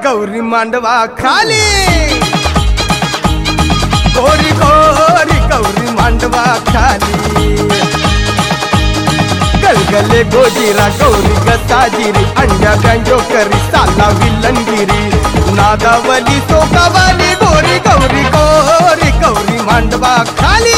गौरी मांडवा खाली गोरी गोरी गौरी मांडवा खाली गलगले गोजीरा गौरी गसाजिरी अंड्या गंजो करी साला विलंगिरी नादावली सोकावाली गोरी गौरी गोरी गौरी मांडवा खाली